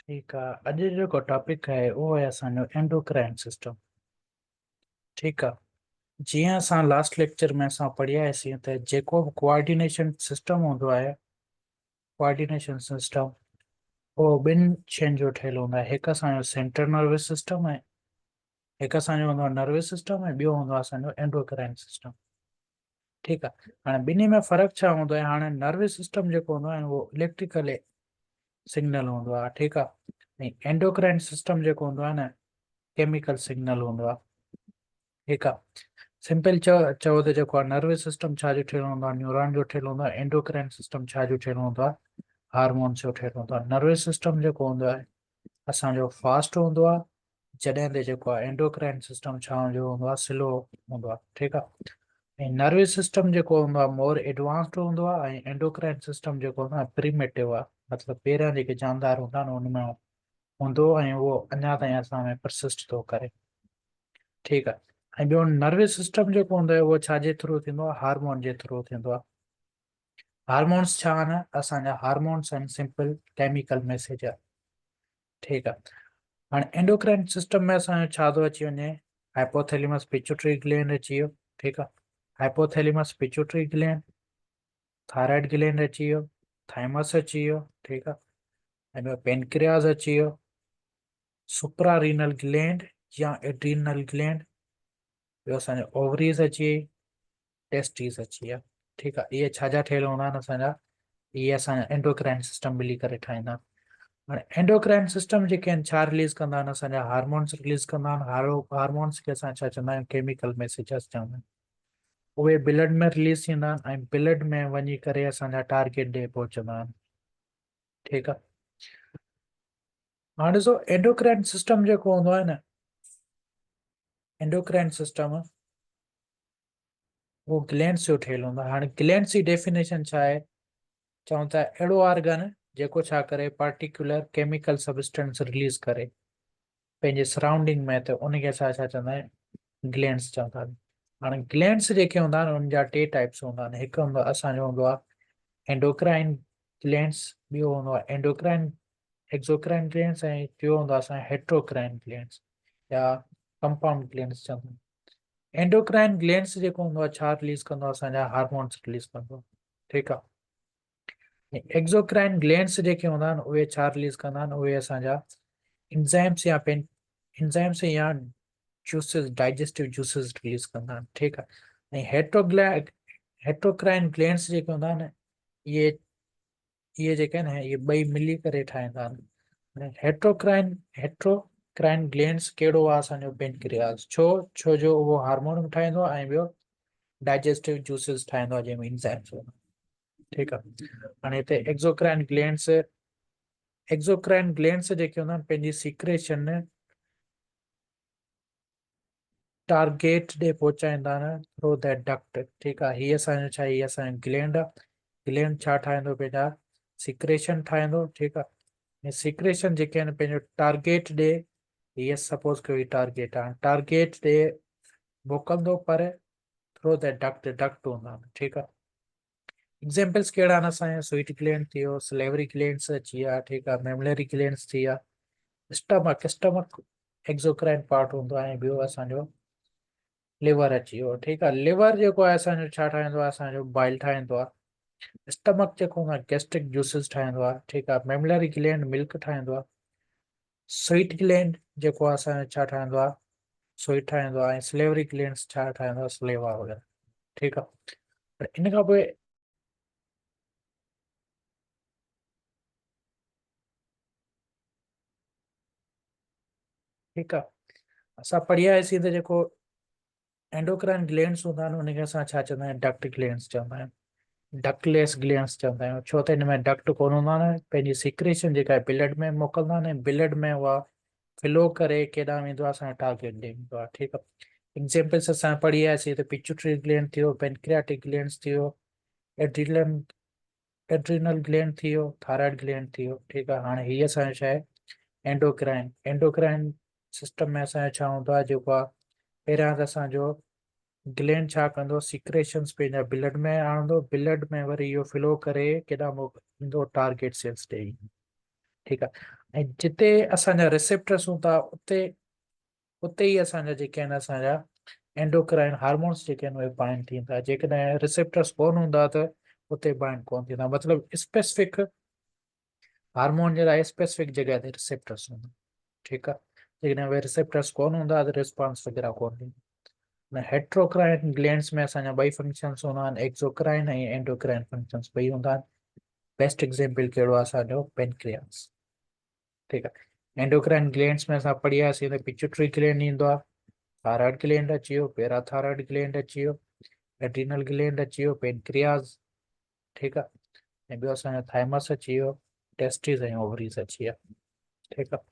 ठीक है। अॼु जेको टॉपिक है वो है असांजो एंडोक्राइन सिस्टम। ठीक है। जीअं असां लास्ट लेक्चर में असां पढ़ियासीं त जेको कोऑर्डिनेशन सिस्टम हूंदो आहे, कोऑर्डिनेशन सिस्टम वो ॿिनि शयुनि जो ठहियलु हूंदो आहे। हिकु असांजो सेंट्रल नर्वस सिस्टम आहे, हिकु असांजो हूंदो आहे नर्वस सिस्टम ऐं ॿियो हूंदो आहे असांजो एंडोक्राइन सिस्टम। ठीकु आहे। हाणे ॿिन्ही में फ़र्क़ु छा हूंदो आहे? हाणे नर्वस सिस्टम जेको हूंदो आहे उहो इलेक्ट्रिकल सिग्नल हूंदो आहे। ठीकु आहे। ऐं एंडोक्राइन सिस्टम जेको हूंदो आहे न, केमिकल सिग्नल हूंदो आहे। ठीकु आहे। सिंपल चओ त जेको आहे नर्वस सिस्टम छा जो ठहियलु हूंदो आहे? न्यूरॉन जो ठहियलु हूंदो आहे। एंडोक्राइन सिस्टम छा जो ठहियलु हूंदो आहे? हार्मोन्स जो ठहियलु हूंदो आहे। नर्वस सिस्टम जेको हूंदो आहे असांजो फास्ट हूंदो आहे, जॾहिं ते जेको आहे एंडोक्राइन सिस्टम छा जो हूंदो आहे? स्लो हूंदो आहे। ठीकु आहे। ऐं नर्वस सिस्टम जेको हूंदो आहे मोर एडवांस्ड हूंदो आहे ऐं एंडोक्राइन सिस्टम जेको हूंदो आहे प्रीमेटिव आहे। मतिलबु पहिरियां जेके जानदार हूंदा आहिनि उनमें हूंदो ऐं उहो अञा ताईं असां में परसिस्ट थो करे। ठीकु आहे। ऐं ॿियो नर्वस सिस्टम जेको हूंदो आहे उहो छाजे थ्रू थींदो आहे? हार्मोन जे थ्रू थींदो आहे। हार्मोन्स छा आहिनि? असांजा हार्मोन्स आहिनि सिंपल केमिकल मैसेज आहे। ठीकु आहे। हाणे एंडोक्राइन सिस्टम में असांजो छा थो अची वञे? हाइपोथैलेमस पिट्यूटरी ग्लैंड अची वियो। ठीकु आहे। Hypothalamus pituitary gland, thyroid gland अची वियो, थाइमस अची वियो। ठीकु आहे। ऐं ॿियो पेनक्रियास अची वियो, सुप्रारीनल ग्लैंड या एड्रीनल ग्लैंड, ॿियो असांजो ओवरीज अची वई, टेस्टीज अची विया। ठीकु आहे। इहे छा जा ठहियल हूंदा आहिनि असांजा? इहे असांजा एंडोक्राइन सिस्टम मिली करे ठाहींदा आहिनि। हाणे एंडोक्राइन सिस्टम जेके आहिनि छा रिलीज़ कंदा आहिनि? असांजा हार्मोन्स रिलीज़ कंदा आहिनि। हार्मोन्स खे असां छा चवंदा आहियूं? केमिकल मैसेजेस चवंदा आहियूं। उहे ब्लड में रिलीज़ थींदा आहिनि ऐं ब्लड में वञी करे असांजा टारगेट ॾे पहुचंदा आहिनि। ठीकु आहे। हाणे ॾिसो एंडोक्राइन सिस्टम जेको हूंदो आहे न, एंडोक्राइन सिस्टम वो ग्लैंड्स जो ठहियलु हूंदो आहे। हाणे ग्लैंड्स जी डेफिनेशन छा आहे? चऊं था अहिड़ो ऑर्गन जेको छा करे? पार्टिकुलर केमिकल सब्सटेंस रिलीज़ करे पंहिंजे सराउंडिंग में, त उनखे असां छा चवंदा आहियूं? ग्लैंड्स चवंदा आहियूं। हाणे ग्लैंड्स जेके हूंदा आहिनि उन जा टे टाइप्स हूंदा आहिनि। हिकु हूंदो आहे असांजो हूंदो आहे एंडोक्राइन ग्लैंड्स, ॿियो हूंदो आहे एंडोक्राइन एक्सोक्राइन ग्लैंड्स ऐं टियों हूंदो आहे असांजो हेट्रोक्राइन ग्लैंड्स या कंपाउंड ग्लैंड्स चवंदा आहियूं। एंडोक्राइन ग्लैंड्स जेको हूंदो आहे छा रिलीज़ कंदो आहे? असांजा हार्मोन्स रिलीज़ कंदो आहे। ठीकु आहे। एक्सोक्राइन ग्लैंड्स जेके हूंदा आहिनि उहे छा रिलीज़ कंदा आहिनि? उहे असांजा इंजाइम्स या इंजाइम्स या जूसेस, डाइजेस्टिव जूसेस रिलीज़ कंदा आहिनि। ठीकु आहे। ऐं हेट्रोक्राइन ग्लैंड्स जेके हूंदा आहिनि इहे इहे जेके आहिनि इहे ॿई मिली करे ठाहींदा आहिनि। हेट्रोक्राइन ग्लैंड्स कहिड़ो आहे? असांजो पेनक्रियास। छो जो उहो हार्मोन ठाहींदो आहे ऐं ॿियो डाइजेस्टिव जूसेस ठाहींदो आहे जंहिंमें इंजाइम्स हूंदा आहिनि। ठीकु आहे। हाणे हिते एक्सोक्राइन ग्लैंड्स जेके हूंदा आहिनि पंहिंजी सीक्रेशन टारगेट ॾे पहुचाईंदा आहिनि थ्रू द डक्ट। ठीकु आहे। हीअ असांजो छा आहे? हीअ असांजो ग्लैंड आहे। ग्लैंड छा ठाहींदो? पंहिंजा सीक्रेशन ठाहींदो। ठीकु आहे। ऐं सीक्रेशन जेके आहिनि पंहिंजो टारगेट ॾे, हीअ सपोज कयो हीअ टारगेट आहे, टारगेट ॾे मोकिलंदो पर थ्रू द डक्ट हूंदा आहिनि। ठीकु आहे। एग्जाम्पल्स कहिड़ा आहिनि असांजा? स्वीट ग्लैंड थी वियो, सलेवरी ग्लैंड्स अची विया। ठीकु आहे। मेमलरी ग्लैंड्स थी विया। स्टमक एक्सोक्राइन पार्ट हूंदो आहे ऐं ॿियो असांजो लिवर अची वियो। ठीकु आहे। लिवर जेको आहे असांजो छा ठाहींदो आहे? असांजो बाइल ठाहींदो आहे। स्टमक जेको हूंदो आहे गैस्ट्रिक जूसेस ठाहींदो आहे। ठीकु आहे। मेमलरी ग्लैंड मिल्क ठाहींदो आहे। स्वीट ग्लैंड जेको आहे असांजो छा ठाहींदो आहे? स्वीट ठाहींदो आहे। ऐं सलेवरी ग्लैंड्स छा ठाहींदो आहे? सलेवा वग़ैरह। ठीकु आहे। पर इन खां पोइ ठीकु आहे, असां पढ़ियासीं त जेको एंडोक्राइन ग्लैंड्स हूंदा आहिनि उनखे असां छा चवंदा आहियूं? डक्ट ग्लैंड्स चवंदा आहियूं। डक्टलेस ग्लैंड्स चवंदा आहियूं। छो त हिन में डक्ट कोन हूंदा आहिनि। पंहिंजी सीक्रेशन जेका आहे ब्लड में मोकिलंदा आहिनि ऐं ब्लड में उहा फ्लो करे केॾांहुं वेंदो आहे? असांजो टारगेट ॾे वेंदो आहे। ठीकु आहे। एग्जाम्पल्स असां पढ़ी आयासीं त पिट्यूटरी ग्लैंड थी वियो, पेनक्रियाटिक ग्लैंड्स थी वियो, एड्रीनल एड्रीनल ग्लैंड थी वियो, थायराइड ग्लैंड थी वियो। ठीकु आहे। हाणे हीअ असांजो छा आहे? एंडोक्राइन सिस्टम में असांजो छा हूंदो आहे? जेको आहे पहिरियां त असांजो ग्लैंड छा कंदो? सीक्रेशंस पंहिंजा ब्लड में आणंदो, ब्लड में वरी इहो फ्लो करे केॾांहुं ईंदो? टारगेट सेल्स ॾे। ठीकु आहे। ऐं जिते असांजा रिसेप्टर्स हूंदा उते उते ई असांजा जेके आहिनि असांजा एंडोक्राइन हार्मोन्स जेके आहिनि उहे बाइंड थींदा। जेकॾहिं रिसेप्टर्स कोन हूंदा त उते बाइंड कोन थींदा, मतिलबु स्पेसिफिक हार्मोन जे लाइ स्पेसिफिक जॻह ते रिसेप्टर्स हूंदा। ठीकु आहे, जेकॾहिं उहे रिसेप्टर्स कोन हूंदा त रिस्पॉन्स वग़ैरह कोन थींदी। हेट्रोक्राइन ग्लैंड्स में असांजा ॿई फंक्शन्स हूंदा आहिनि, एक्सोक्राइन ऐं एंडोक्राइन फंक्शन्स ॿई हूंदा आहिनि। बेस्ट एग्जाम्पल कहिड़ो आहे असांजो पेनक्रियास। ठीकु आहे, एंडोक्राइन ग्लैंड्स में असां पढ़ियासीं त पिट्यूटरी ग्लैंड ईंदो आहे, थायराइड ग्लैंड अची वियो, पैराथायराइड ग्लैंड अची वियो, एड्रीनल ग्लैंड अची वियो, पेनक्रियास। ठीकु आहे, ऐं ॿियो असांजो थाइमस अची वियो, टेस्टिस ऐं ओवरीज अची विया। ठीकु आहे,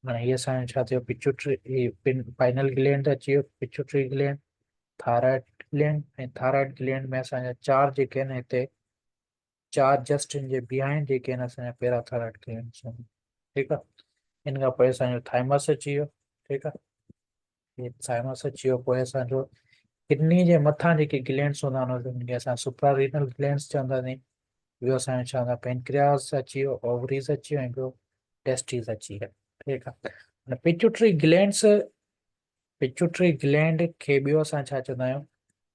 माना हीअ असांजो छा थियो, पिट्यूटरी पाइनल ग्लैंड अची वियो, पिट्यूटरी ग्लैंड, थायराइड ग्लैंड, ऐं थायराइड ग्लैंड में असांजा चार जेके आहिनि हिते, चार जस्ट इन जे बिहाइंड जेके आहिनि असांजा पैराथायराइड ग्लैंड्स आहिनि। ठीकु आहे, इन खां पोइ असांजो थाइमस अची वियो। ठीकु आहे, थाइमस अची वियो, पोइ असांजो किडनी जे मथां जेके ग्लैंड्स हूंदा आहिनि उनखे असां सुप्रारीनल ग्लैंड्स चवंदा आहियूं। ॿियो असांजो छा हूंदो आहे, पेनक्रियास अची वियो, ओवरीज अची वियो, ऐं ॿियो टेस्टिस अची विया। ठीकु आहे, पिट्यूटरी ग्लैंड खे ॿियो असां छा चवंदा आहियूं,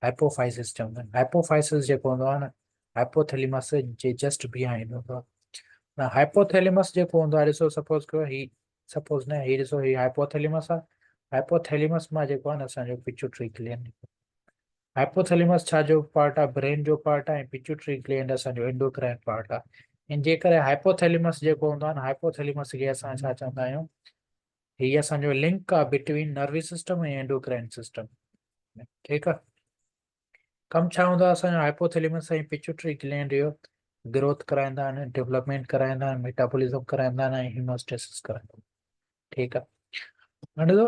हाइपोफाइसिस चवंदा आहियूं। हाइपोफाइसिस जेको हूंदो आहे न, हाइपोथैलेमस जे जस्ट बिहाइंड हूंदो आहे। हाइपोथैलेमस जेको हूंदो आहे, ॾिसो सपोज कयो सपोज न हीउ ॾिसो, हीउ हाइपोथैलेमस आहे, हाइपोथैलेमस मां जेको आहे न असांजो पिट्यूटरी ग्लैंड। हाइपोथैलेमस छा जो पार्ट आहे, ब्रेन जो पार्ट आहे, ऐं पिट्यूटरी ग्लैंड असांजो एंडोक्राइन पार्ट आहे। ऐं जे करे हाइपोथैलेमस जेको हूंदो आहे न, हाइपोथैलेमस खे असां छा चवंदा आहियूं, हीअ असांजो लिंक आहे बिटवीन नर्वस सिस्टम ऐं एंडोक्राइन सिस्टम। ठीकु आहे, कमु छा हूंदो आहे असांजो, हाइपोथैलेमस ऐं पिट्यूटरी ग्लैंड जो ग्रोथ कराईंदा आहिनि, डेवलपमेंट कराईंदा आहिनि, मेटाबॉलिज्म कराईंदा आहिनि, ऐं हीमोस्टेसिस कराईंदा आहिनि। ठीकु आहे, हाणे ॾिसो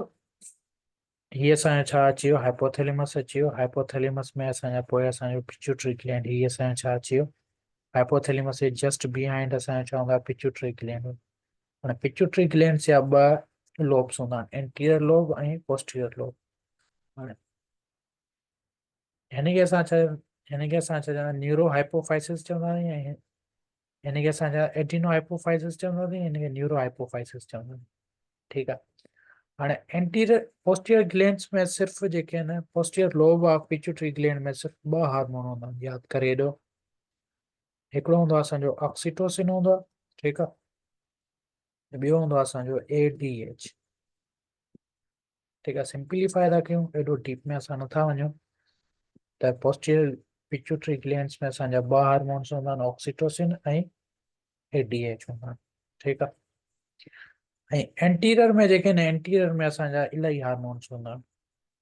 हीअ असांजो छा अची वियो, हाइपोथैलेमस अची वियो। हाइपोथैलेमस में असांजा पोइ असांजो पिट्यूटरी ग्लैंड, हीअ असांजो छा अची वियो, हाइपोथैलेमस जे जस्ट बिहाइंड असांजो छा हूंदो आहे, पिट्यूटरी ग्लैंड। हाणे पिट्यूटरी ग्लैंड जा ॿ लोब्स हूंदा आहिनि, एंटीरियर लोब ऐं पोस्टीरियर लोब। हाणे हिनखे असां छा हिनखे असां छा चवंदा आहियूं, न्यूरो हाइपोफाइसिस चवंदा आहियूं, ऐं हिनखे असांजा एडिनो हाइपोफाइसिस चवंदा आहियूं, हिनखे न्यूरो हाइपोफाइसिस चवंदा आहियूं। ठीकु आहे, हाणे एंटीरियर पोस्टीरियर ग्लैंड्स में सिर्फ़ु जेके आहिनि, posterior lobe of pituitary gland में सिर्फ़ु ॿ हार्मोन हूंदा आहिनि, यादि करे हेॾो। हिकिड़ो हूंदो आहे असांजो ऑक्सीटोसिन हूंदो आहे। ठीकु आहे, ॿियो हूंदो आहे असांजो ADH। ठीकु आहे, सिंपलीफाई था कयूं, एॾो डीप में असां नथा वञूं। त पोस्टीरियर पिट्यूटरी ग्लैंड्स में असांजा ॿ हार्मोन्स हूंदा आहिनि, ऑक्सीटोसिन ऐं ADH हूंदा आहिनि। ठीकु आहे, ऐं एंटीरियर में जेके आहिनि, एंटीरियर में असांजा इलाही हार्मोन्स हूंदा आहिनि।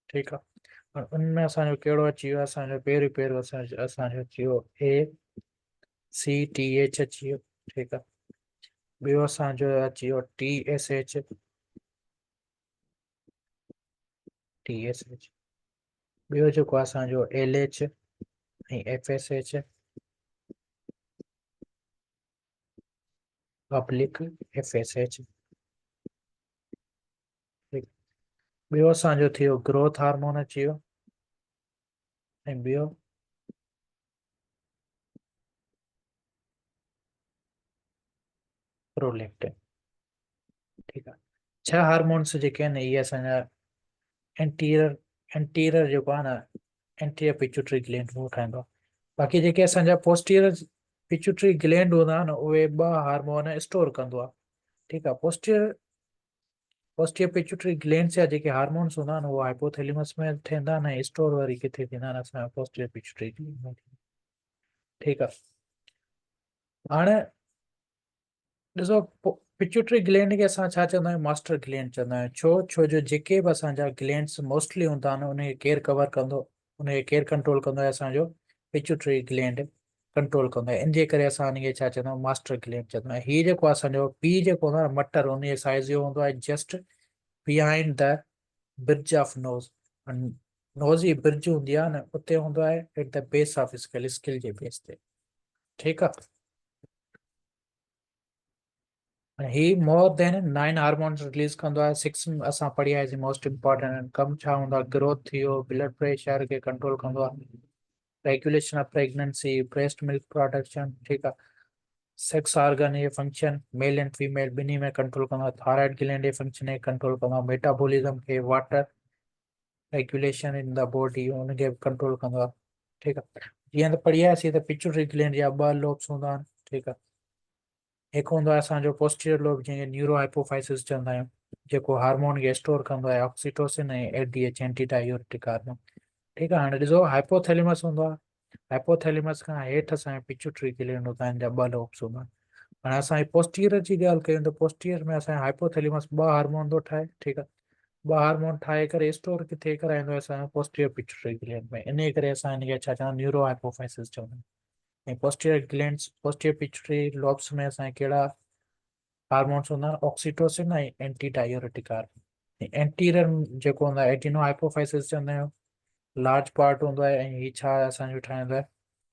ठीकु आहे, उनमें असांजो कहिड़ो अची वियो, असांजो पहिरियों पहिरियों असांजो अची वियो ACTH अची वियो। ठीकु आहे, ॿियो असांजो अची वियो TSH। ॿियो जेको आहे असांजो LH ऐं FSH, पब्लिक FSH। ॿियो असांजो थी वियो ग्रोथ हार्मोन अची वियो, ऐं ॿियो प्रोलैक्टिन। ठीकु आहे, 6 हार्मोन्स जेके आहिनि इहे असांजा एंटीरियर जेको आहे न, एंटीरियर पिट्यूटरी ग्लैंड उहो ठाहींदो आहे। बाक़ी जेके असांजा पोस्टीरियर पिट्यूटरी ग्लैंड हूंदा आहिनि उहे ॿ हार्मोन स्टोर कंदो आहे। ठीकु आहे, पोस्टीरियर पिट्यूटरी ग्लैंड्स जा जेके हार्मोन्स हूंदा आहिनि उहे हाइपोथैलेमस में ठहंदा आहिनि, ऐं स्टोर वरी किथे थींदा आहिनि, असांजा पोस्टीरियर पिट्यूटरी ग्लैंड में। ठीकु आहे, हाणे ॾिसो पिट्यूटरी ग्लैंड खे असां छा चवंदा आहियूं, मास्टर ग्लैंड चवंदा आहियूं। छो जो जेके बि असांजा ग्लैंड्स मोस्टली हूंदा आहिनि उनखे केरु कवर कंदो, उनखे केरु कंट्रोल कंदो आहे, असांजो पिट्यूटरी ग्लैंड कंट्रोल कंदो आहे। इन जे करे असां हिनखे छा चवंदा आहियूं, मास्टर ग्लैंड चवंदा आहियूं। हीउ जेको आहे असांजो पी जेको हूंदो आहे मटर, उनजे साइज़ जो हूंदो आहे just behind the bridge of nose. Nose जी ब्रिज हूंदी आहे न, उते हूंदो आहे at the base of skull जे बेस ते। ठीकु आहे, ही मोर देन 9 हार्मोन्स रिलीज़ कंदो आहे। 6 असां पढ़ी आयासीं मोस्ट इम्पॉर्टेंट। कमु छा हूंदो आहे, ग्रोथ थी वियो, ब्लड प्रेशर खे कंट्रोल कंदो आहे, regulation of pregnancy, breast milk production. ठीकु आहे, सेक्स ऑर्गन ये फंक्शन मेल एंड फीमेल बिन्ही में कंट्रोल कंदो। थायराइड ग्लैंड ये फंक्शन कंट्रोल कंदो। मेटाबॉलिज्म के water regulation in the body उनके कंट्रोल कंदो। ठीक है। जीअं त पढ़ियासीं त पिट्यूटरी ग्लैंड या ॿ लोब्स हूंदा आहिनि। ठीक आहे। हिकु हूंदो आहे असांजो पोस्टीरियर लोब जंहिंखे न्यूरो हाइपोफाइसिस चवंदा आहियूं, जेको हार्मोन खे स्टोर कंदो आहे ऑक्सीटोसिन ऐं एडीएच एंटी डायूरेटिक हार्मोन। ठीकु आहे। हाणे ॾिसो हाइपोथैलेमस हूंदो आहे। हाइपोथैलेमस खां हेठि असांजे पिट्यूटरी ग्लैंड हूंदा आहिनि जा ॿ लोब्स हूंदा आहिनि। हाणे असांजे पोस्टीरियर जी ॻाल्हि कयूं त पोस्टीरियर में असांजे हाइपोथैलेमस ॿ हार्मोन थो ठाहे। ठीकु आहे। ॿ हार्मोन ठाहे करे स्टोर किथे कराईंदो आहे असांजो पोस्टीरियर पिट्यूटरी ग्लैंड में। इन करे असां हिनखे छा चवंदा आहियूं, न्यूरो हाइपोफाइसिस चवंदा आहियूं। ऐं posterior glands posterior pituitary lobes में असांजे कहिड़ा हार्मोन्स हूंदा आहिनि, ऑक्सीटोसिन ऐं एंटी डायूरेटिक हार्मोन। एंटीरियर जेको हूंदो आहे एटिनो हाइपोफाइसिस चवंदा आहियूं, लार्ज पार्ट हूंदो आहे। ऐं हीअ छा असांजो ठाहींदो आहे,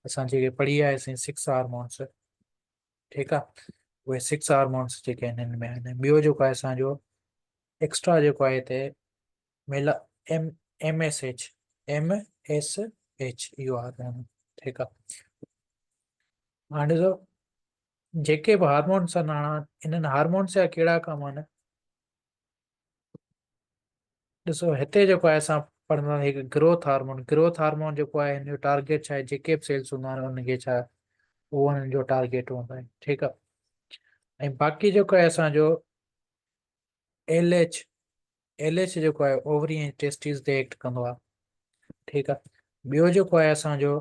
असां जेके पढ़ी आयासीं 6 हार्मोन्स। ठीकु आहे। उहे 6 हार्मोन्स जेके आहिनि हिन में आहिनि। ॿियो जेको आहे असांजो एक्स्ट्रा जेको आहे हिते मेला एम एम एस एच इहो हार्मोन। ठीकु आहे। हाणे ॾिसो जेके बि हार्मोन्स आहिनि, इन्हनि हार्मोन्स जा कहिड़ा कम आहिनि। ॾिसो हिते जेको आहे असां पढ़ंदा हिकु ग्रोथ हार्मोन जेको आहे हिन जो टारगेट छा आहे, जेके बि सेल्स हूंदा आहिनि उनखे छा उहो हुननि जो टारगेट हूंदो आहे। ठीकु आहे। ऐं बाक़ी जेको आहे असांजो एल एच जेको आहे ओवरी ऐं टेस्टिस ते एक्ट कंदो आहे। ठीकु आहे। ॿियो जेको आहे असांजो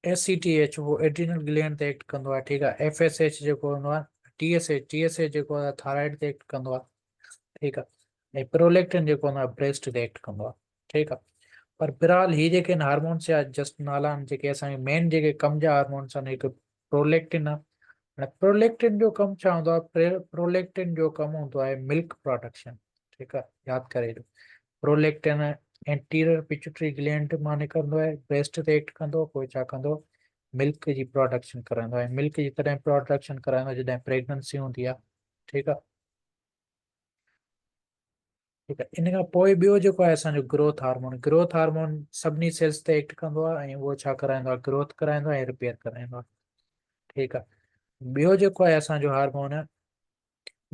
एस सी टी एच उहो एड्रीनल ग्लैंड ते एक्ट कंदो आहे। ठीकु आहे। एफ एस एच जेको हूंदो आहे टी एस एच जेको आहे थायराइड ते एक्ट कंदो आहे। ठीकु आहे। ऐं प्रोलैक्टिन जेको हूंदो आहे ब्रेस्ट ते एक्ट कंदो आहे। ठीकु आहे। पर बहरहाल हीअ जेके आहिनि हार्मोन्स जा जस्ट नाला आहिनि, जेके असांखे मेन जेके कम जा हार्मोन्स आहिनि, हिकु प्रोलैक्टिन आहे। हाणे प्रोलैक्टिन जो कमु छा हूंदो आहे, प्रोलैक्टिन जो कमु हूंदो आहे मिल्क प्रोडक्शन। ठीकु आहे। यादि करे ॾियो। प्रोलैक्टिन एंटीरियर पिट्यूटरी ग्लैंड मां निकिरंदो आहे, ब्रेस्ट ते एक्ट कंदो, पोइ छा कंदो, मिल्क जी प्रोडक्शन कराईंदो आहे। मिल्क जी तॾहिं प्रोडक्शन कराईंदो आहे जॾहिं प्रेगनेंसी हूंदी आहे। ठीकु आहे। ठीकु आहे। इन खां पोइ ॿियो जेको आहे असांजो ग्रोथ हार्मोन सभिनी सेल्स ते एक्ट कंदो आहे ऐं उहो छा कराईंदो आहे, ग्रोथ कराईंदो आहे ऐं रिपेयर कराईंदो आहे। ठीकु आहे। ॿियो जेको आहे असांजो हार्मोन आहे,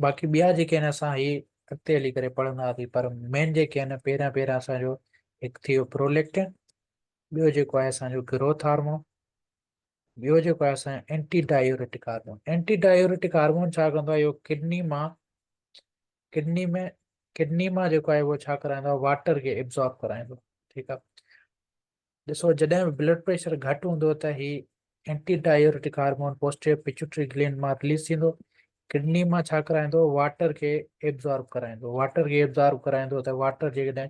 बाक़ी ॿिया जेके आहिनि असां ही अॻिते हली करे पढ़ंदासीं, पर मेन जेके आहिनि पहिरियां पहिरियां असांजो हिकु थी वियो प्रोलैक्टिन, ॿियो जेको आहे असांजो ग्रोथ हार्मोन, ॿियो जेको आहे असांजो एंटी डायूरेटिक हार्मोन छा कंदो आहे, इहो किडनी में किडनी मां जेको आहे उहो छा कराईंदो आहे, वाटर खे एब्जॉर्ब कराईंदो। ठीकु आहे। ॾिसो जॾहिं बि ब्लड प्रेशर घटि हूंदो त ही anti diuretic hormone posterior pituitary gland मां रिलीज थींदो, किडनी मां छा कराईंदो, वाटर खे एब्जॉर्ब कराईंदो त वाटर जेकॾहिं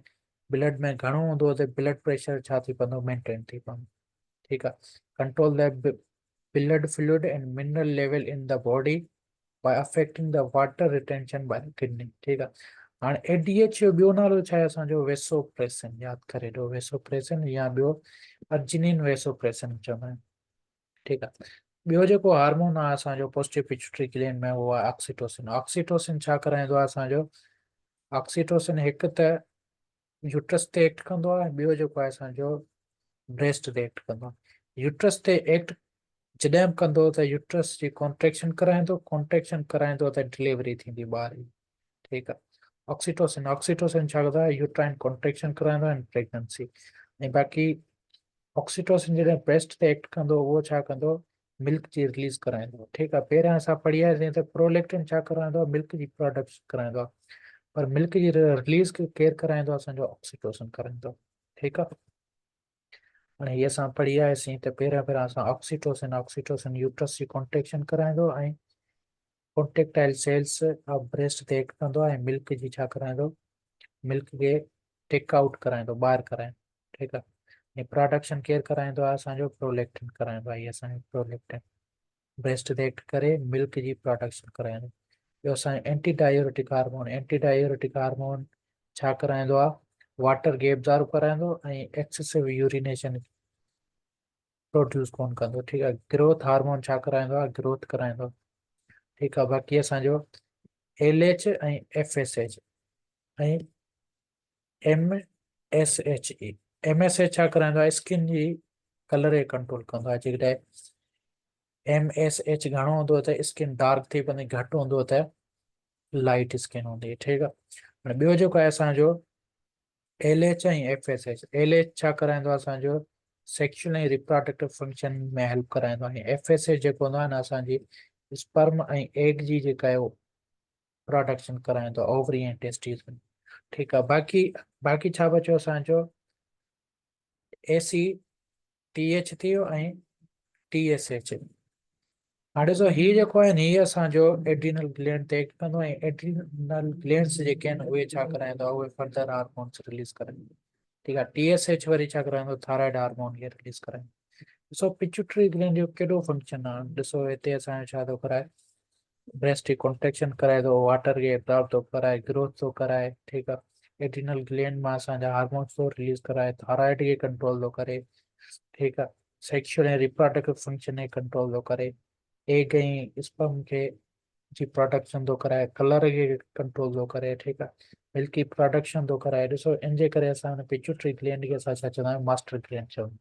ब्लड में घणो हूंदो त ब्लड प्रेशर छा थी पवंदो, मेंटेन थी पवंदो। ठीकु आहे। Control the blood fluid and mineral level in the body by affecting the water retention by the kidney। ठीकु आहे। हाणे एडीएच जो ॿियो नालो छा आहे असांजो, वेसोप्रेसिन। यादि करे ॾियो वेसोप्रेसिन या ॿियो अर्जिनिन वेसोप्रेसिन चवंदा आहिनि। ठीकु आहे। ॿियो जेको हार्मोन आहे असांजो पोस्टीरियर पिट्यूटरी ग्लैंड में उहो आहे ऑक्सीटोसिन। ऑक्सीटोसिन छा कराईंदो आहे असांजो, ऑक्सीटोसिन हिकु त यूट्रस ते एक्ट कंदो आहे, ॿियो जेको आहे असांजो ब्रेस्ट ते एक्ट कंदो आहे। यूट्रस ते एक्ट जॾहिं बि कंदो त यूट्रस जी कॉन्ट्रेक्शन कराईंदो त डिलीवरी थींदी ॿार जी। ठीकु आहे। ऑक्सीटोसिन छा कंदो आहे, यूट्राइन कॉन्ट्रेक्शन कराईंदो आहे प्रेगनेंसी। ऐं बाक़ी ऑक्सीटोसिन जॾहिं ब्रेस्ट ते एक्ट कंदो उहो छा कंदो, मिल्क जी रिलीज़ कराईंदो। ठीकु आहे। पहिरियां असां पढ़ी आयासीं त प्रोलैक्टिन छा कराईंदो आहे, मिल्क जी प्रोडक्शन कराईंदो आहे, पर मिल्क जी रिलीज़ केरु कराईंदो आहे, असांजो ऑक्सीटोसिन कराईंदो। ठीकु आहे। हाणे हीअ असां पढ़ी आयासीं त पहिरियां पहिरियां असां ऑक्सीटोसिन यूट्रस जी कॉन्ट्रेक्शन कराईंदो ऐं कॉन्ट्रेक्टाइल सेल्स ऑफ ब्रेस्ट ते एक्ट कंदो आहे ऐं मिल्क जी छा कराईंदो, मिल्क खे टेक आउट कराईंदो, ॿाहिरि कराईंदो। ठीकु आहे। ऐं प्रोडक्शन केरु कराईंदो आहे, असांजो प्रोलैक्टिन कराईंदो आहे। हीअ असांजो प्रोलैक्टिन ब्रेस्ट ते एक्ट करे मिल्क जी प्रोडक्शन कराईंदो। ॿियो असांजो एंटी डायूरेटिक हार्मोन छा कराईंदो आहे, वाटर खे एब्जॉर्ब कराईंदो ऐं एक्सेसिव यूरिनेशन प्रोड्यूस कोन कंदो। ठीकु आहे। ग्रोथ हार्मोन छा कराईंदो आहे, ग्रोथ कराईंदो। ठीकु आहे। बाक़ी असांजो एल एच ऐं एफ एस एच ऐं एम एस एच छा कराईंदो आहे, स्किन जी कलर खे कंट्रोल कंदो आहे। जेकॾहिं MSH घणो हूंदो त स्किन डार्क थी पवंदी, घटि हूंदो त लाइट स्किन हूंदी। ठीकु आहे। हाणे ॿियो जेको आहे असांजो LH ऐं FSH। LH छा कराईंदो आहे असांजो सेक्शुअल ऐं रिप्रोडक्टिव फंक्शन में हेल्प कराईंदो आहे। FSH जेको हूंदो आहे न असांजी स्पर्म ऐं एग जी जेका आहे प्रोडक्शन कराईंदो आहे ओवरी ऐं टेस्टिस में। ठीकु आहे। बाक़ी छा बचियो असांजो ACTH थी वियो ऐं TSH। हाणे ॾिसो हीउ जेको आहे न हीउ असांजो एड्रीनल ग्लैंड ते एक्ट कंदो आहे। एड्रीनल ग्लैंड्स जेके आहिनि उहे छा कराईंदो आहे, उहे फर्दर हार्मोन्स रिलीज़ कराईंदो। ठीकु आहे। TSH वरी छा कराईंदो, थायराइड हार्मोन खे रिलीज़ कराईंदो। ॾिसो पिट्यूटरी ग्लैंड जो केॾो फंक्शन आहे। ॾिसो हिते असांजो छा थो कराए, ब्रेस्ट जी कॉन्ट्रेक्शन कराए थो, वाटर खे एब्जॉर्ब थो कराए, ग्रोथ थो कराए। ठीकु आहे। एड्रीनल ग्लैंड मां असांजा हार्मोन्स थो रिलीज़ कराए, थायराइड खे कंट्रोल थो करे। ठीकु आहे। सेक्शुअल ऐं रिप्रोडक्टिव फंक्शन खे कंट्रोल थो करे, एग ऐं स्पर्म खे जी प्रोडक्शन थो कराए, कलर खे कंट्रोल थो करे। ठीकु आहे। मिल्की प्रोडक्शन थो कराए। ॾिसो इन जे करे असां हुन पिट्यूटरी ग्लैंड खे असां छा चवंदा आहियूं, मास्टर ग्लैंड चवंदा आहियूं।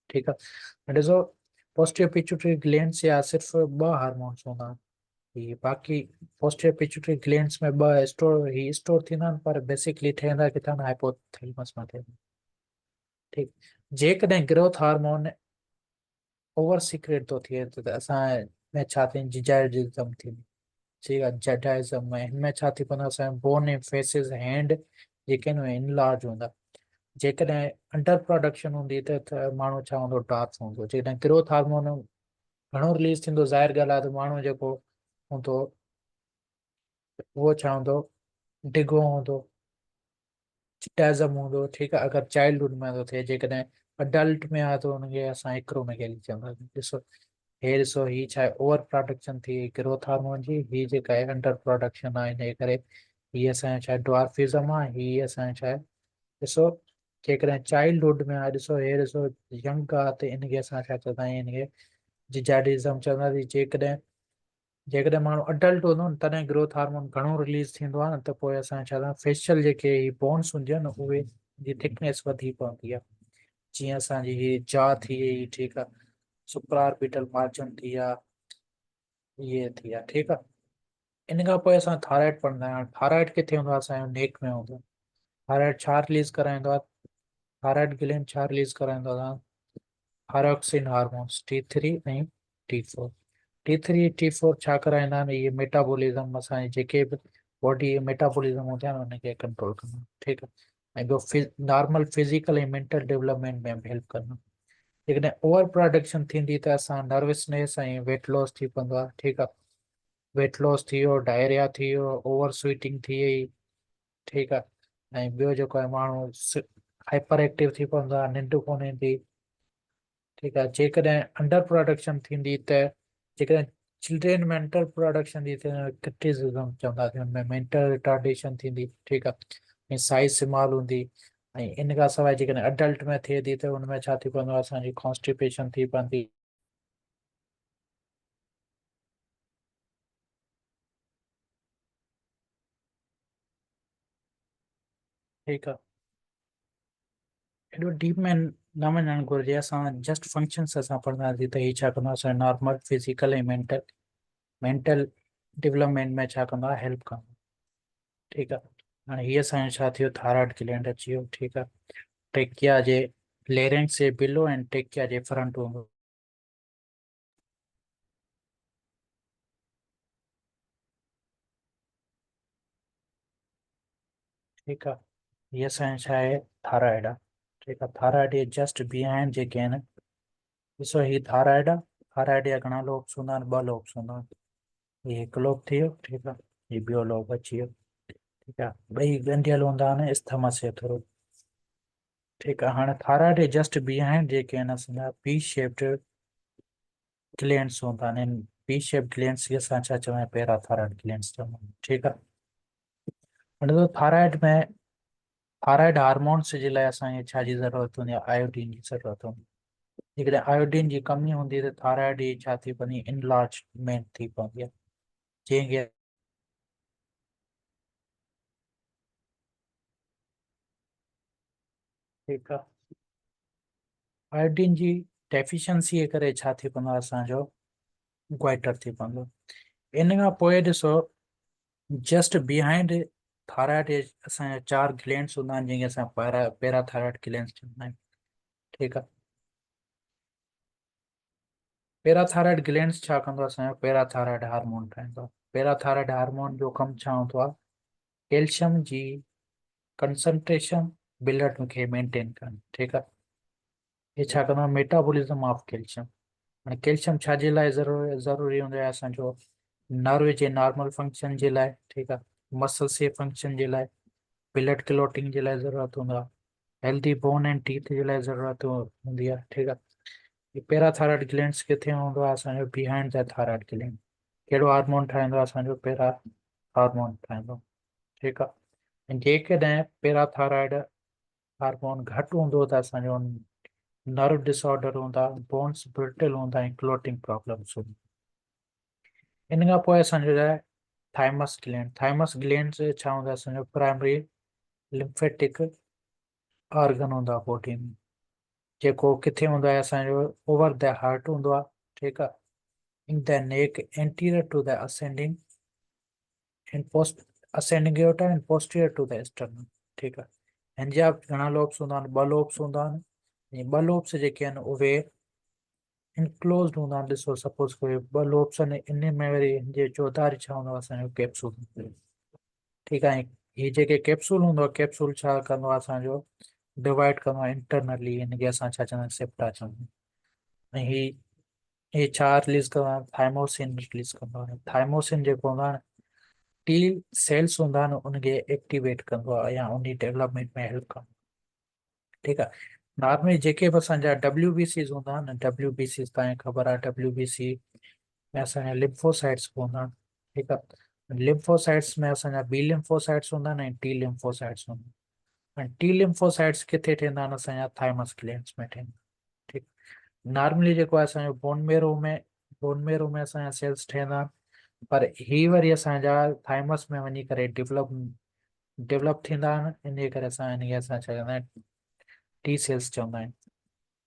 ठीकु आहे। हाणे ॾिसो पोस्टीरियर पिट्यूटरी ग्लैंड्स या सिर्फ़ु ॿ हार्मोन्स हूंदा आहिनि। बाक़ी पोस्टीरियर पिट्यूटरी ग्लैंड्स में ॿ स्टोर थींदा आहिनि, पर बेसिकली ठहंदा किथां हाइपोथैलेमस मां थियनि। ठीकु। जेकॾहिं ग्रोथ हार्मोन ओवर सीक्रेट थो थिए त असां में छा थींदी, जिजाइडिज़म थींदी। ठीकु आहे। जडाइज़म में हिन में छा थी पवंदो, असांजो बोन ऐं फेसिस हैंड जेके आहिनि उहे इनलार्ज हूंदा। जेकॾहिं अंडर प्रोडक्शन हूंदी त माण्हू छा हूंदो, डार्क हूंदो। जेकॾहिं ग्रोथ हार्मोन घणो रिलीज़ थींदो, ज़ाहिर ॻाल्हि आहे त माण्हू जेको हूंदो उहो छा हूंदो, डिघो हूंदो, चिटाज़म हूंदो। ठीकु आहे। अगरि चाइल्डहुड में थो थिए, जेकॾहिं अडल्ट में आहे त हुनखे असां एक्रोमेगेली चवंदासीं। ॾिसो हे ॾिसो हीअ छा आहे, ओवर प्रोडक्शन थी ग्रोथ हार्मोन जी, हीअ जेका आहे अंडर प्रोडक्शन आहे। हिन जे करे हीअ असांजो छा आहे, ड्वार्फिज़म आहे। हीअ असांजो छा आहे, ॾिसो जेकॾहिं चाइल्डहुड में आहे, ॾिसो हे ॾिसो यंग आहे त इनखे असां छा चवंदा आहियूं, इनखे जिजाइडिज़म चवंदासीं। जेकॾहिं माण्हू अडल्ट हूंदो न तॾहिं ग्रोथ हार्मोन घणो रिलीज़ थींदो आहे न, त पोइ असां छा चवंदा आहियूं, फेशियल जेके बोन्स हूंदियूं आहिनि उहे जी थिकनेस वधी पवंदी आहे। जीअं असांजी हीअ जा थी वई। ठीकु आहे। सुप्राऑर्बिटल मार्जिन थी विया, इहे थी विया। ठीकु आहे। इन खां पोइ असां थायराइड पढ़ंदा आहियूं। थायराइड किथे हूंदो आहे, असांजो नेक में हूंदो आहे। थायराइड छा रिलीज़ कराईंदो आहे, थायराइड ग्लैंड छा रिलीज़ कराईंदो आहे, थायरॉक्सिन हार्मोन्स T3 ऐं T4। T3 T4 छा कराईंदा आहिनि, इहे मेटाबॉलिज़म असांजे जेके बि बॉडी मेटाबॉलिज़म हूंदा आहिनि उनखे कंट्रोल कंदा आहिनि। ठीकु आहे। ऐं ॿियो नॉर्मल फिज़िकल ऐं मेंटल डेवलपमेंट में बि हेल्प कंदा आहिनि। जेकॾहिं ओवर प्रोडक्शन थींदी त असां नर्वसनेस ऐं वेट लॉस थी पवंदो आहे। ठीकु आहे। वेट लॉस थी वियो, डायरिया थी वियो, ओवर स्वीटिंग थी वई। ठीकु आहे। ऐं ॿियो जेको आहे माण्हू हाइपर एक्टिव थी पवंदो आहे, निंड कोन ईंदी। ठीकु आहे। जेकॾहिं अंडर प्रोडक्शन थींदी त, जेकॾहिं चिल्ड्रेन में अंडर प्रोडक्शन थी त क्रिटिसिज़म चवंदासीं, हुनमें मेंटल रिटार्डेशन थींदी। ठीकु आहे। ऐं साइज़ स्मॉल हूंदी। ऐं इन खां सवाइ जेकॾहिं अडल्ट में थिए थी त हुनमें छा थी पवंदो आहे, असांजी कॉन्स्टिपेशन थी पवंदी। ठीकु आहे। एॾो डीप में न वञणु घुरिजे। असां जस्ट फंक्शन्स असां पढ़ंदासीं त हीअ छा कंदो आहे, असांजो नॉर्मल फिज़िकल ऐं मेंटल डेवलपमेंट में छा कंदो आहे, हेल्प कंदो आहे। ठीकु आहे। हाणे हीअ असांजो छा थियो, थायराइड ग्लैंड अची वियो। ठीकु आहे। ट्रेकिया जे लेरेंक्स जे बिलो ऐं ट्रेकिया जे फ्रंट हूंदो। ठीकु आहे। हीअ असांजो छा आहे, थायराइड आहे। ठीकु आहे। थायराइड जे जस्ट बिहाइंड जेके आहिनि, ॾिसो हीअ थायराइड आहे। थायराइड जा घणा लोब्स हूंदा आहिनि, ॿ लोब्स हूंदा आहिनि। हीअ हिकु लोब थी वियो। ठीकु आहे। हीअ ॿियो लोब अची वियो। ठीकु आहे। ॿई ॻंढियल हूंदा आहिनि इस्थमस जे थ्रू। ठीकु आहे। हाणे थायराइड जे जस्ट बिहाइंड जेके आहिनि असांजा पी शेप्ड ग्लैंड्स हूंदा आहिनि। पी शेप ग्लैंड्स खे असां छा चवंदा आहियूं, पैराथायराइड ग्लैंड्स चवंदा आहियूं। ठीकु आहे। हाणे तो थायराइड हार्मोन्स जे लाइ असांखे छा जी ज़रूरत हूंदी आहे, आयोडीन जी ज़रूरत हूंदी आहे। जेकॾहिं आयोडीन जी कमी हूंदी त थायराइड जी छा थी पवंदी, इनलार्जमेंट थी पवंदी आहे। जंहिंखे ठीकु आहे। आयोडीन जी डेफिशिएंसी जे करे छा थी पवंदो आहे असांजो ग्वाइटर थी पवंदो। इन खां पोइ ॾिसो जस्ट बिहाइंड थायराइड असांजा 4 ग्लैंड्स हूंदा आहिनि जंहिंखे असां पैराथायराइड ग्लैंड्स चवंदा आहियूं। ठीकु आहे। पैराथायराइड ग्लैंड्स छा कंदो आहे असांजो पैराथायराइड हार्मोन ठाहींदो आहे। पैराथायराइड हार्मोन जो कमु छा हूंदो आहे कैल्शियम जी कंसंट्रेशन ब्लड खे मेंटेन करणु। ठीकु आहे। हे छा कंदो आहे मेटाबॉलिज्म ऑफ कैल्शियम। हाणे कैल्शियम छाजे लाइ ज़रूरी हूंदो आहे असांजो नर्व जे नॉर्मल फंक्शन जे लाइ। ठीकु आहे। मसल्स जे फंक्शन जे लाइ ब्लड क्लॉटिंग जे लाइ ज़रूरत हूंदो आहे हेल्दी बोन एंड टीथ जे लाइ ज़रूरत हूंदी आहे। ठीकु आहे। ये पैराथायराइड ग्लैंड्स किथे हूंदो आहे असांजो बिहाइंड द थायराइड ग्लैंड। कहिड़ो हार्मोन ठाहींदो आहे असांजो पैरा हार्मोन ठाहींदो। ठीकु आहे। ऐं जेकॾहिं पैराथायराइड हार्मोन घटि हूंदो त असांजो नर्व डिसऑर्डर हूंदा बोन्स ब्रिटल हूंदा ऐं क्लोटिंग प्रॉब्लम्स हूंदी। इन खां पोइ असांजो आहे थाइमस ग्लैंड। थाइमस ग्लैंड छा हूंदो आहे असांजो प्राइमरी लिम्फेटिक ऑर्गन हूंदो आहे बॉडी में जेको किथे हूंदो आहे असांजो ओवर द हार्ट हूंदो आहे। ठीकु आहे। In the neck anterior to the ascending and post ascending aorta and posterior to the sternum. ठीकु आहे। हिन जा घणा लोब्स हूंदा आहिनि 2 लोब्स हूंदा आहिनि। ऐं 2 लोब्स जेके आहिनि उहे इनक्लोज्ड हूंदा आहिनि। ॾिसो सपोज कोई 2 लोब्स आहिनि इन में वरी हिनजे चौधारी छा हूंदो आहे असांजो कैप्सूल। ठीकु आहे। ही जेके कैप्सूल हूंदो आहे कैप्सूल छा कंदो आहे असांजो डिवाइड कंदो आहे इंटरनली हिनखे असां छा चवंदा आहियूं सेप्टा चवंदा आहियूं। ऐं ही छा रिलीज़ कंदो आहे थाइमोसिन रिलीज़ कंदो आहे। थाइमोसिन जेको हूंदो आहे टी सेल्स हूंदा आहिनि उनखे एक्टिवेट कंदो आहे या उन डेवलपमेंट में हेल्प कंदो आहे। ठीकु आहे। नॉर्मली जेके बि असांजा WBCs हूंदा आहिनि WBCs तव्हांखे ख़बर आहे WBC में असांजा लिम्फोसाइट्स हूंदा आहिनि। ठीकु आहे। लिम्फोसाइट्स में असांजा बी लिम्फोसाइट्स हूंदा आहिनि ऐं टी लिम्फोसाइट्स हूंदा आहिनि। ऐं टी लिम्फोसाइट्स किथे ठहंदा आहिनि असांजा थाइमस ग्लैंड्स में ठहंदा आहिनि। ठीकु। नॉर्मली जेको आहे असांजो बोन मेरो में असांजा सेल्स ठहंदा आहिनि पर ही वरी असांजा थाइमस में वञी करे डेवलप थींदा आहिनि इन जे करे असां हिनखे असां छा चवंदा आहियूं टी सेल्स चवंदा आहियूं।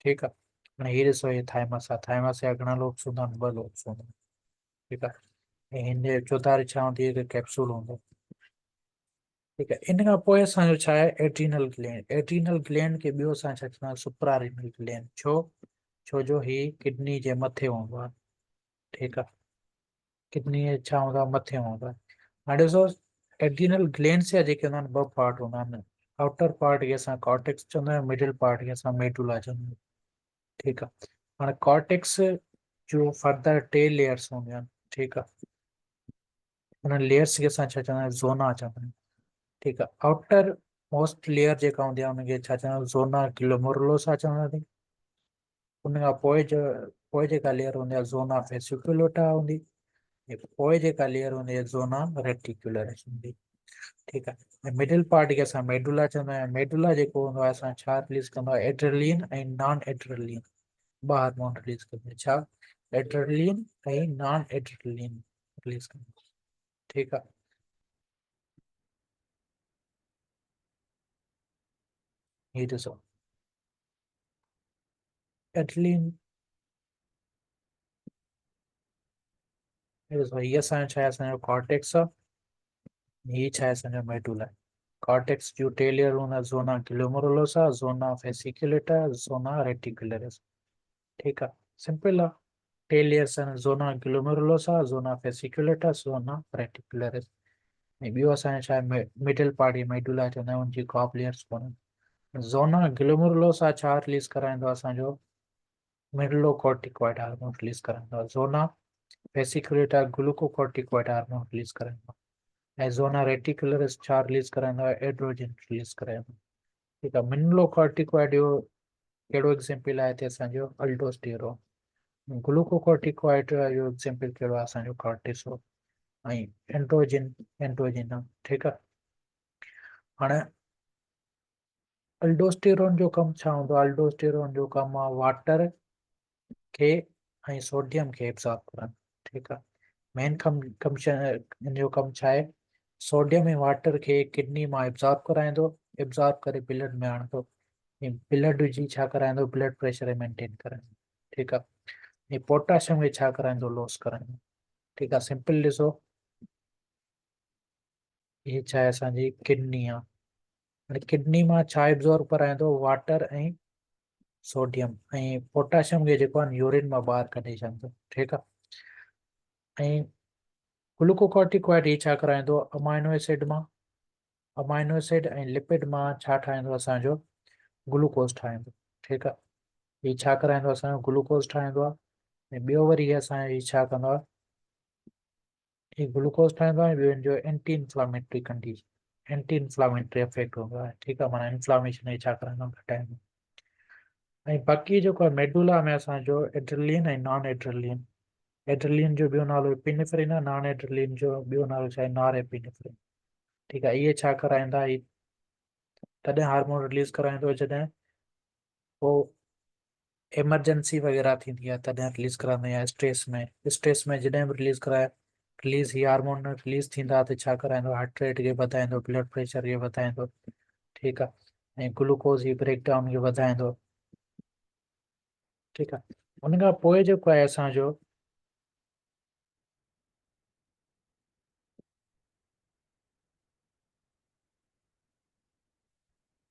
ठीकु आहे। हाणे हीअ ॾिसो हे थाइमस आहे। थाइमस जा घणा लोब्स हूंदा आहिनि 2 लोब्स हूंदा आहिनि। ठीकु आहे। ऐं हिन जे चौधारी छा हूंदी आहे हिकु कैप्सूल हूंदो। ठीकु आहे। इन खां पोइ असांजो छा आहे एड्रीनल ग्लैंड। एड्रीनल ग्लैंड खे ॿियो असां छा चवंदा आहियूं सुप्रारेनल ग्लैंड। छो जो ही किडनी जे मथे हूंदो आहे। ठीकु आहे। किडनी छा हूंदो आहे मथे हूंदो आहे। हाणे ॾिसो एड्रीनल ग्लैंड्स जा जेके हूंदा आहिनि 2 पार्ट हूंदा आहिनि। आउटर पार्ट खे असां कॉर्टेक्स चवंदा आहियूं मिडिल पार्ट खे असां मेडुला चवंदा आहियूं। ठीकु आहे। हाणे कॉर्टेक्स जो फर्दर 2 लेयर्स हूंदियूं आहिनि। ठीकु आहे। हुन लेयर्स खे असां छा चवंदा आहियूं ज़ोना चवंदा आहियूं। ठीकु आहे। आउटर मोस्ट लेयर जेका हूंदी आहे हुनखे छा चवंदा आहियूं ज़ोना ग्लोमेरुलोसा चवंदासीं। उन खां पोइ जेका लेयर हूंदी आहे ज़ोना फेसिकुलोटा हूंदी। ऐं पोइ जेका लेयर हूंदी आहे ज़ोना रेटिकुलरिस हूंदी। ठीकु आहे। ऐं मिडिल पार्ट खे असां मेडुला चवंदा आहियूं। मेडुला जेको हूंदो आहे असां छा रिलीज़ कंदो आहे एड्रेनलिन ऐं नॉन एड्रेनलिन 2 हार्मोन रिलीज़ कंदो आहे। छा एड्रेनलिन ऐं नॉन एड्रेनलिन रिलीज़ कंदो आहे। ठीकु आहे। हीअ ॾिसो एड्रेनलिन ॾिसो हीअ असांजो छा आहे असांजो कॉर्टेक्स आहे। हीअ छा आहे असांजो मेडुला आहे। कॉर्टेक्स जो 2 लेयर हूंदा zona glomerulosa zona fasciculata zona reticularis. ठीकु आहे। सिंपल आहे। 2 लेयर्स आहिनि zona glomerulosa zona fasciculata zona reticularis. ऐं ॿियो असांजो छा आहे मिडिल पार्ट खे मेडुला चवंदा आहियूं उनजी को लेयर्स कोन्हनि। ज़ोना ग्लोमेरुलोसा छा रिलीज़ कराईंदो आहे असांजो मिडलोकोर्टिकॉइड हार्मोन रिलीज़ कराईंदो आहे। Zona fasciculata glucocorticoid hormone release कराईंदो आहे। ऐं ज़ोना रेटिकुलरिस छा रिलीज़ कराईंदो आहे एड्रोजन रिलीज़ कराईंदो आहे। ठीकु आहे। मिडलोकोर्टिकॉइड जो कहिड़ो एग्ज़ाम्पल आहे हिते असांजो अल्डोस्टेरोन। ग्लूकोकोर्टिकॉइड जो एग्ज़ाम्पल कहिड़ो आहे असांजो कॉर्टिसोल ऐं एंड्रोजिन आहे। ठीकु आहे। हाणे अल्डोस्टेरोन जो कमु छा हूंदो आहे अल्डोस्टेरोन जो कमु आहे वाटर खे ऐं सोडियम खे एब्ज़ॉर्ब करणु। ठीकु आहे। मेन कमु हिन जो कमु छा आहे सोडियम ऐं वाटर खे किडनी मां एब्ज़ॉर्ब कराईंदो एब्ज़ॉर्ब करे ब्लड में आणंदो ब्लड जी छा कराइंदो, ब्लड प्रेशर मेंटेन कराइंदो। ठीक आहे। ऐं पोटाशियम खे छा कराइंदो, लॉस कराइंदो। ठीक आहे। सिंपल ॾिसो, ये छा आहे, असांजी किडनी आहे। हाणे किडनी मां छा एब्जॉर्ब कराइंदो, वाटर ऐं सोडियम ऐं पोटाशियम खे जेको आहे यूरिन मां ॿाहिरि कढी छॾींदो। ठीक आहे। ऐं ग्लूकोकॉर्टिकॉइड ही छा कराइंदो, अमाइनो एसिड मां, अमाइनो एसिड ऐं लिपिड मां छा ठाहींदो, असांजो ग्लूकोस ठाहींदो। ठीक आहे। ही छा कराइंदो, असांजो ग्लूकोस ठाहींदो आहे। ऐं ॿियो वरी असांजो ही छा कंदो आहे, ही ग्लूकोस ठाहींदो आहे। ॿियो हिनजो anti inflammatory condition, anti inflammatory effect हूंदो आहे। ठीक आहे। माना इंफ्लामेशन ही छा कराइंदो, घटाईंदो। ऐं बाक़ी जेको आहे मेडुला में असांजो एड्रेनलिन ऐं नॉन एड्रेनलिन, एड्रेनलिन जो ॿियो नालो एपिनेफ्रिन आहे, नॉन एड्रेनलिन जो ॿियो नालो छा आहे, नॉर एपिनेफ्रिन। ठीक आहे। इहे छा कराईंदा, ही तॾहिं हार्मोन रिलीज़ कराईंदो जॾहिं पोइ एमरजेंसी वग़ैरह थींदी आहे, तॾहिं रिलीज़ कराईंदा, या स्ट्रेस में जॾहिं बि रिलीज़ कराए, रिलीज़ ही हार्मोन रिलीज़ थींदा त छा कराईंदो, हार्ट रेट खे वधाईंदो, ब्लड प्रेशर खे वधाईंदो। ठीक आहे। ऐं ग्लूकोज जी ब्रेकडाउन खे वधाईंदो। ठीक आहे। उन खां पोइ जेको आहे असांजो,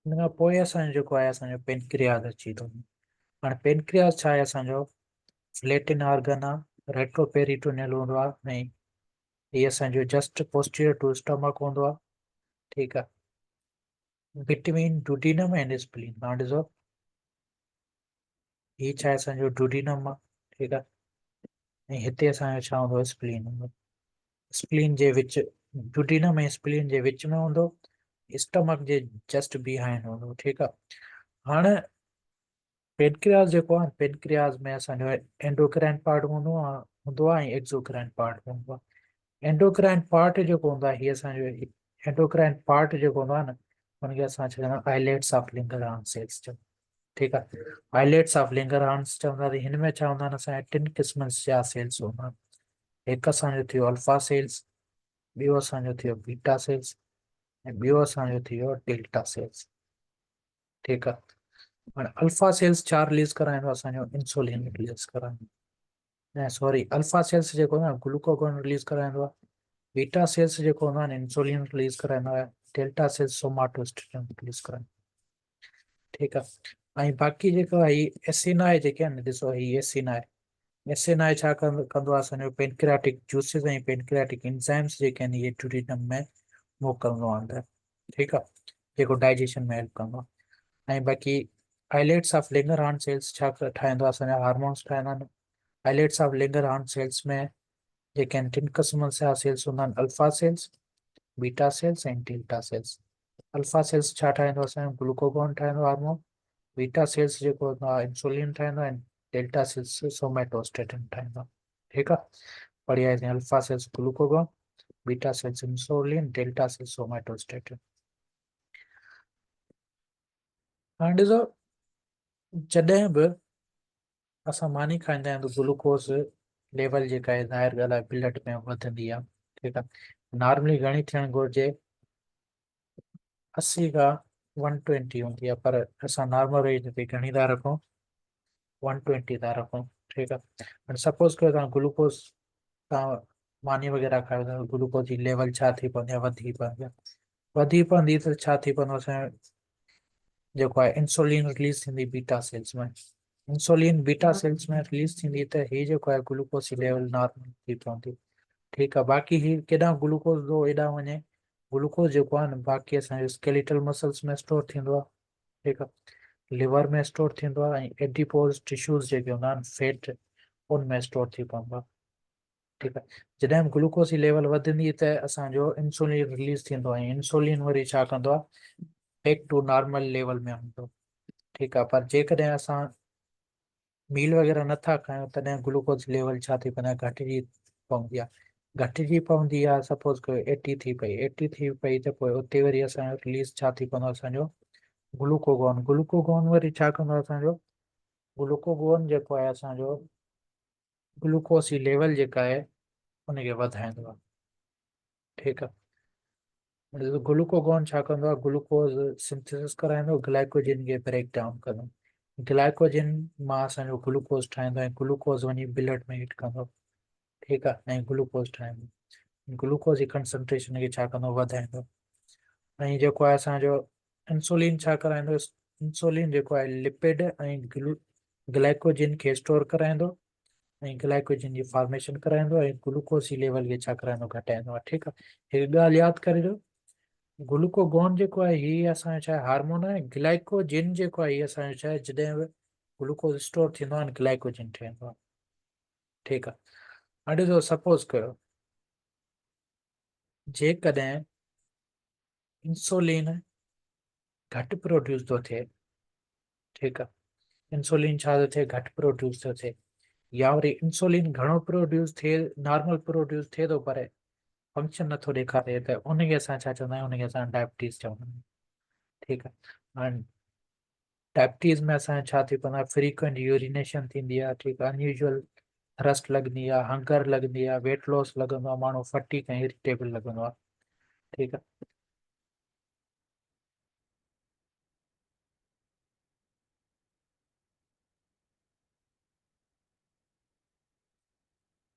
उन खां पोइ असांजो जेको आहे, असांजो पेनक्रियास अची थो। हाणे पेनक्रियास छा आहे, असांजो फ्लैटिन ऑर्गन आहे, रेट्रोपेरिटोनियल हूंदो आहे, ऐं हीअ असांजो जस्ट पोस्टीरियर टू स्टमक हूंदो आहे। ठीक आहे। बिटवीन डुडीनम एंड स्प्लीन, तव्हां ॾिसो, ही छा आहे, असांजो डुडीनम आहे। ठीक आहे। ऐं हिते असांजो छा हूंदो, स्प्लीन हूंदो। स्प्लीन जे विच, डुडीनम ऐं स्प्लीन जे विच में हूंदो, स्टमक जे जस्ट बिहाइंड हूंदो। ठीक आहे। हाणे पेनक्रियास जेको आहे, पेनक्रियास में असांजो एंडोक्राइन पार्ट हूंदो आहे ऐं एक्सोक्राइन पार्ट हूंदो आहे। एंडोक्राइन पार्ट जेको हूंदो आहे, हीअ असांजो एंडोक्राइन पार्ट जेको हूंदो आहे न, हुनखे असां चवंदा आहियूं आइलेट्स ऑफ लिंगरहांस सेल्स चवंदा। ठीक आहे। आइलेट्स ऑफ लिंगरहांस चवंदा, हिन में छा हूंदा आहिनि, असांजा टिनि क़िस्मनि जा सेल्स हूंदा आहिनि। हिकु असांजो थियो अल्फा सेल्स, ॿियो असांजो थियो बीटा सेल्स, ऐं ॿियो असांजो थियो डेल्टा सेल्स। ठीक आहे। हाणे अल्फा सेल्स छा रिलीज़ कराईंदो, असांजो इंसुलिन रिलीज़ कराईंदो। ऐं सॉरी, अल्फा सेल्स जेको आहे न, ग्लूकोगॉन रिलीज़ कराईंदो आहे। बीटा सेल्स जेको हूंदो आहे न, इंसुलिन रिलीज़ कराईंदो आहे। डेल्टा सेल्स सोमाटोस्टेटिन रिलीज़ कराईंदो। ठीक आहे। ऐं बाक़ी जेको आहे, ही एसिन आहे जेके आहिनि, ॾिसो ही एसिन आहे। एसिन आहे छा कंदो आहे, असांजो पेनक्रियाटिक जूसिस ऐं पेनक्रियाटिक एंजाइम्स जेके आहिनि, इहे ड्यूरिनम में मोकिलंदो आहे अंदरि। ठीक आहे। जेको डाइजेशन में हेल्प कंदो आहे। ऐं बाक़ी आइलेट्स ऑफ लिंगरहांस सेल्स छा ठाहींदो आहे, असांजा हार्मोन्स ठाहींदा आहिनि। आइलेट्स ऑफ लिंगरहांस सेल्स में जेके आहिनि, टिनि क़िस्मनि जा सेल्स हूंदा आहिनि, अल्फा सेल्स, बीटा सेल्स ऐं डेल्टा सेल्स। अल्फा सेल्स छा ठाहींदो, असांजो ग्लूकोगॉन ठाहींदो हार्मोन। बीटा सेल्स जेको हूंदो आहे, इंसुलिन ठाहींदो आहे। डेल्टा सेल्स सोमेटोस्टेटिन ठाहींदो आहे। ठीक आहे। बढ़िया आहे। Alpha cells glucagon, beta cells insulin, delta sales somatostatin. हाणे ॾिसो, जॾहिं बि असां मानी खाईंदा आहियूं त ग्लूकोस लेवल जेका आहे, ज़ाहिर ॻाल्हि आहे, ब्लड में वधंदी आहे। ठीक आहे। नॉर्मली घणी थियणु घुरिजे, 80 खां 120 हूंदी आहे, पर असां नॉर्मल रेंज ते घणी था रखूं, 120 था रखूं। ठीक आहे। हाणे सपोज़ कयो तव्हां ग्लूकोस, तव्हां मानी वग़ैरह खायो था, ग्लूकोज जी लेवल छा थी पवंदी आहे, वधी पवंदी आहे। वधी पवंदी त छा थी पवंदो, असांजो जेको आहे इंसुलिन रिलीज़ थींदी बीटा सेल्स में। इंसुलिन बीटा सेल्स में रिलीज़ थींदी त हीअ जेको आहे ग्लूकोस जी लेवल नॉर्मल थी पवंदी। ठीक आहे। बाक़ी ही केॾां ग्लूकोज थो हेॾां वञे, ग्लूकोज जेको आहे न, बाक़ी असांजे स्केलेटल मसल्स में स्टोर थींदो आहे। ठीक आहे। लिवर में स्टोर थींदो आहे, ऐं एडिपोज टिश्यूज़ जेके हूंदा आहिनि, फैट, उनमें स्टोर थी पवंदो आहे। ठीक आहे। जॾहिं बि ग्लूकोज जी लेवल वधंदी त असांजो इंसुलिन रिलीज़ थींदो आहे, ऐं इंसुलिन वरी छा कंदो आहे, बैक टू नॉर्मल लेवल में हूंदो। ठीक आहे। पर जेकॾहिं असां मील वग़ैरह नथा खायूं, तॾहिं ग्लूकोज लेवल छा थी पवंदी आहे, घटिजी पवंदी आहे। घटिजी पवंदी आहे, सपोज़ कयो 80 थी पई, 80 थी पई त पोइ उते वरी असांजो रिलीज़ छा थी पवंदो, असांजो ग्लूकोगॉन। ग्लूकोगॉन वरी छा कंदो आहे, असांजो ग्लूकोगॉन जेको आहे, असांजो ग्लूकोस जी लेवल जेका आहे, उनखे वधाईंदो आहे। ठीक आहे। ग्लूकोगोन छा कंदो आहे, ग्लूकोज सिंथेसिस कराईंदो, ग्लाइकोजन खे ब्रेक डाउन कंदो, ग्लाइकोजन मां असांजो ग्लूकोज ठाहींदो ऐं ग्लूकोज वञी ब्लड में हिट कंदो। ठीकु आहे, ऐं ग्लूकोज ठाहींदो, ग्लूकोज जी कंसंट्रेशन खे छा कंदो, वधाईंदो। ऐं जेको आहे असांजो इंसुलिन छा कराईंदो, इंसुलिन जेको आहे लिपिड ऐं ग्लाइकोजन खे स्टोर कराईंदो ऐं ग्लाइकोजन जी फॉर्मेशन कराईंदो ऐं ग्लूकोज जी लेवल खे छा कराईंदो, घटाईंदो आहे। ठीकु आहे, हिकु ॻाल्हि यादि करिजो, ग्लूकोगोन जेको आहे हीअ असांजो छा आहे, हार्मोन आहे। ग्लाइकोजिन जेको आहे हीअ असांजो छा आहे, जॾहिं बि ग्लूकोज स्टोर थींदो आहे ग्लाइकोजन ठहंदो आहे। ठीकु आहे, हाणे ॾिसो सपोज़ कयो जेकॾहिं इंसुलिन घटि प्रोड्यूस थो थिए, ठीकु आहे, इंसुलिन छा थो थिए, घटि प्रोड्यूस थो थिए, या वरी इंसुलिन घणो प्रोड्यूस थिए, नॉर्मल प्रोड्यूस थिए थो पर फंक्शन नथो ॾेखारे, त उनखे असां छा चवंदा आहियूं, उनखे असां डायबिटीज़ चवंदा आहियूं। ठीकु आहे, हाणे डायबिटीज़ में असांजो छा थी पवंदो आहे, फ्रीक्वेंट यूरिनेशन थींदी आहे। ठीकु आहे, अनयूजुअल थ्रस्ट लॻंदी आहे, हंगर लॻंदी आहे, वेट लॉस लॻंदो आहे, माण्हू फटीक ऐं इरिटेबल लॻंदो आहे। ठीकु आहे,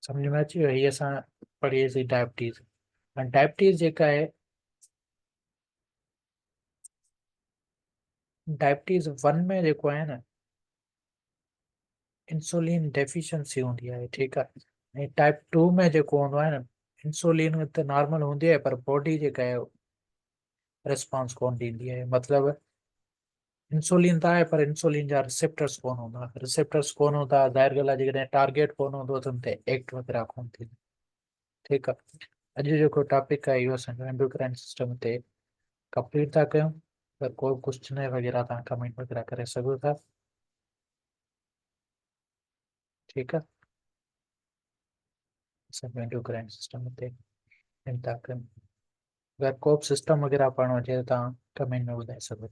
सम्झ में अची वियो, हीअ असां पढ़ीसीं डायबिटीज़। ऐं डायबिटीज़ जेका आहे, डायबिटीज़ 1 में जेको आहे न, इंसुलिन डेफिशिएंसी हूंदी आहे। ठीकु आहे, ऐं टाइप 2 में जेको हूंदो आहे न, इंसुलिन त नॉर्मल हूंदी आहे पर बॉडी जेका आहे रिस्पॉन्स कोन ॾींदी आहे। मतिलबु इंसुलिन त आहे पर इंसुलिन जा रिसेप्टर्स कोन हूंदा, रिसेप्टर्स कोन हूंदा, ज़ाहिर ॻाल्हि आहे जेकॾहिं टारगेट कोन हूंदो त हुन ते एक्ट वग़ैरह कोन थींदो। ठीकु आहे, अॼु जेको टॉपिक आहे इहो असांजो एंडोक्राइन सिस्टम ते कंप्लीट था कयूं। अगरि को क्वेश्चन वग़ैरह तव्हां कमेंट वग़ैरह करे सघो था। ठीकु आहे, असांजो एंडोक्राइन सिस्टम ते था कयूं। अगरि को बि सिस्टम वग़ैरह पढ़णो हुजे त तव्हां कमेंट में ॿुधाए सघो।